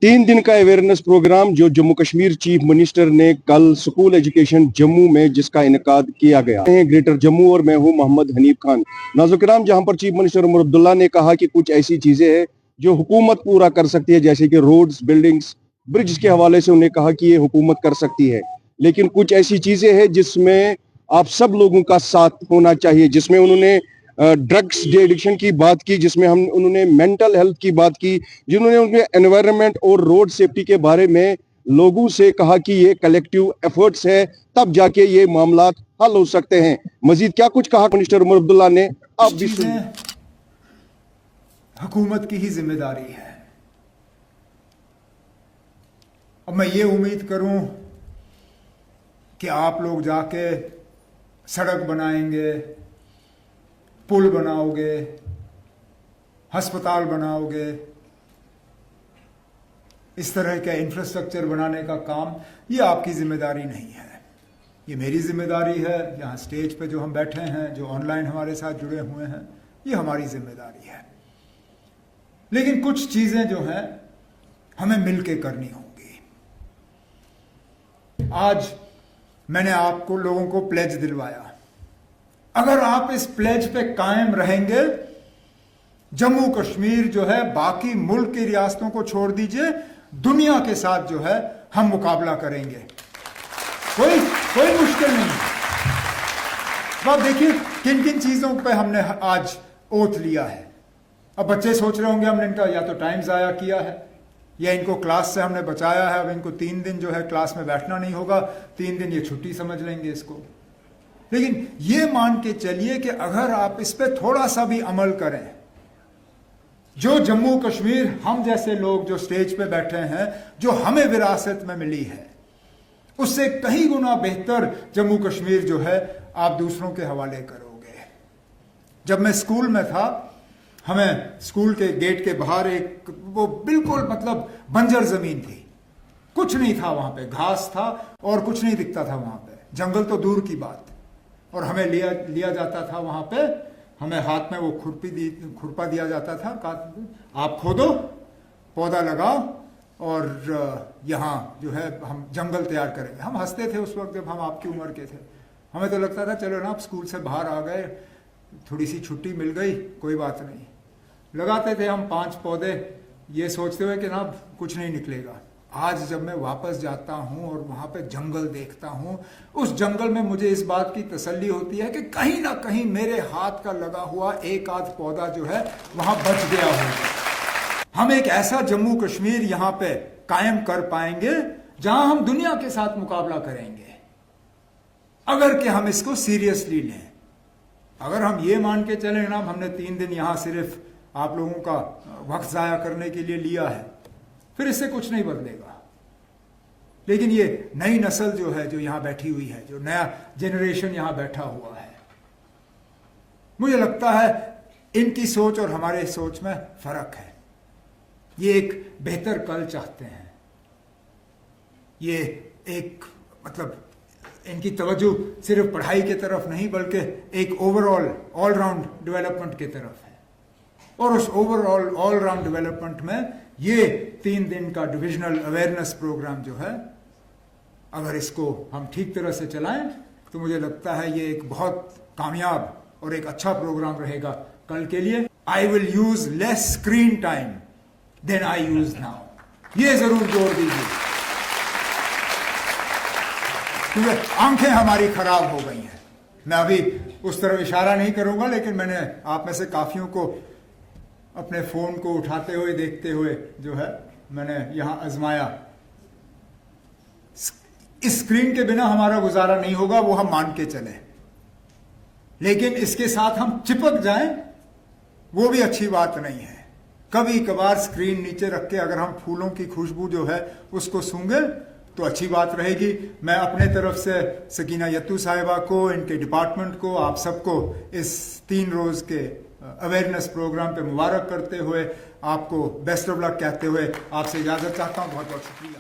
3 दिन का awareness programme जो जम्मू कश्मीर चीफ मिनिस्टर ने कल स्कूल एजुकेशन जम्मू में जिसका इनेकाद किया गया है ग्रेटर जम्मू और मैं हूं मोहम्मद हनीफ खान। नाज़रीन, जहां पर चीफ मिनिस्टर उमर अब्दुल्ला ने कहा कि कुछ ऐसी चीजें हैं जो हुकूमत पूरा कर सकती है, जैसे कि रोड्स, बिल्डिंग्स, ब्रिज के हवाले से उन्हें कहा कि ये हुकूमत कर सकती है, लेकिन कुछ ऐसी चीजें हैं जिसमें आप सब लोगों का साथ होना चाहिए, जिसमें उन्होंने ड्रग्स एडिक्शन की बात की, जिसमें उन्होंने मेंटल हेल्थ की बात की, जिन्होंने उनके एनवायरनमेंट और रोड सेफ्टी के बारे में लोगों से कहा कि ये कलेक्टिव एफर्ट्स है, तब जाके ये मामला हल हो सकते हैं। मजीद क्या कुछ कहा मिनिस्टर उमर अब्दुल्ला ने, आप भी सुनिए। हुकूमत की ही जिम्मेदारी है। अब मैं ये उम्मीद करूं कि आप लोग जाके सड़क बनाएंगे, पुल बनाओगे, अस्पताल बनाओगे, इस तरह का इंफ्रास्ट्रक्चर बनाने का काम, ये आपकी जिम्मेदारी नहीं है, ये मेरी जिम्मेदारी है। यहाँ स्टेज पे जो हम बैठे हैं, जो ऑनलाइन हमारे साथ जुड़े हुए हैं, ये हमारी जिम्मेदारी है। लेकिन कुछ चीजें जो हैं हमें मिलके करनी होंगी। आज मैंने आपको लोगों को प्लेज दिलवाया, अगर आप इस प्लेज पे कायम रहेंगे, जम्मू कश्मीर जो है बाकी मुल्क की रियासतों को छोड़ दीजिए, दुनिया के साथ जो है हम मुकाबला करेंगे। कोई मुश्किल नहीं। अब देखिए किन किन चीजों पे हमने आज ओथ लिया है। अब बच्चे सोच रहे होंगे हमने इनका या तो टाइम जाया किया है या इनको क्लास से हमने बचाया है, अब इनको 3 दिन जो है क्लास में बैठना नहीं होगा, 3 दिन ये छुट्टी समझ लेंगे इसको। लेकिन ये मान के चलिए कि अगर आप इस पे थोड़ा सा भी अमल करें, जो जम्मू कश्मीर हम जैसे लोग जो स्टेज पे बैठे हैं, जो हमें विरासत में मिली है, उससे कई गुना बेहतर जम्मू कश्मीर जो है आप दूसरों के हवाले करोगे। जब मैं स्कूल में था, हमें स्कूल के गेट के बाहर एक वो बिल्कुल मतलब बंजर जमीन थी, कुछ नहीं था वहां पे, घास था और कुछ नहीं दिखता था वहां पे, जंगल तो दूर की बात। और हमें लिया जाता था वहां पे, हमें हाथ में वो खुरपा दिया जाता था, आप खोदो, पौधा लगाओ और यहाँ जो है हम जंगल तैयार करेंगे। हम हंसते थे उस वक्त जब हम आपकी उम्र के थे। हमें तो लगता था चलो ना, आप स्कूल से बाहर आ गए, थोड़ी सी छुट्टी मिल गई, कोई बात नहीं। लगाते थे हम 5 पौधे, ये सोचते हुए कि ना कुछ नहीं निकलेगा। आज जब मैं वापस जाता हूं और वहां पे जंगल देखता हूं, उस जंगल में मुझे इस बात की तसल्ली होती है कि कहीं ना कहीं मेरे हाथ का लगा हुआ एक आध पौधा जो है वहां बच गया होगा। हम एक ऐसा जम्मू कश्मीर यहां पे कायम कर पाएंगे जहां हम दुनिया के साथ मुकाबला करेंगे, अगर कि हम इसको सीरियसली लें। अगर हम ये मान के चले ना हमने 3 दिन यहां सिर्फ आप लोगों का वक्त जाया करने के लिए लिया है, फिर इससे कुछ नहीं बदलेगा। लेकिन ये नई नस्ल जो है, जो यहां बैठी हुई है, जो नया जनरेशन यहां बैठा हुआ है, मुझे लगता है इनकी सोच और हमारे सोच में फर्क है। ये एक बेहतर कल चाहते हैं, ये एक मतलब इनकी तवज्जो सिर्फ पढ़ाई की तरफ नहीं बल्कि एक ओवरऑल ऑलराउंड डेवलपमेंट की तरफ है। और उस ओवरऑल ऑलराउंड डेवलपमेंट में ये 3 दिन का डिविजनल अवेयरनेस प्रोग्राम जो है, अगर इसको हम ठीक तरह से चलाएं तो मुझे लगता है ये एक बहुत कामयाब और एक अच्छा प्रोग्राम रहेगा कल के लिए। I will use less screen time than I use now, ये जरूर जोर दीजिए, क्योंकि आंखें हमारी खराब हो गई हैं। मैं अभी उस तरफ इशारा नहीं करूंगा, लेकिन मैंने आप में से काफियों को अपने फोन को उठाते हुए देखते हुए जो है मैंने यहां आजमाया। इस स्क्रीन के बिना हमारा गुजारा नहीं होगा, वो हम मान के चले, लेकिन इसके साथ हम चिपक जाएं वो भी अच्छी बात नहीं है। कभी कभार स्क्रीन नीचे रख के अगर हम फूलों की खुशबू जो है उसको सूंघे तो अच्छी बात रहेगी। मैं अपने तरफ से सकीना यत्तू साहिबा को, इनके डिपार्टमेंट को, आप सबको इस 3 रोज के अवेयरनेस प्रोग्राम पे मुबारक करते हुए, आपको बेस्ट ऑफ लक कहते हुए आपसे इजाजत चाहता हूँ। बहुत बहुत शुक्रिया।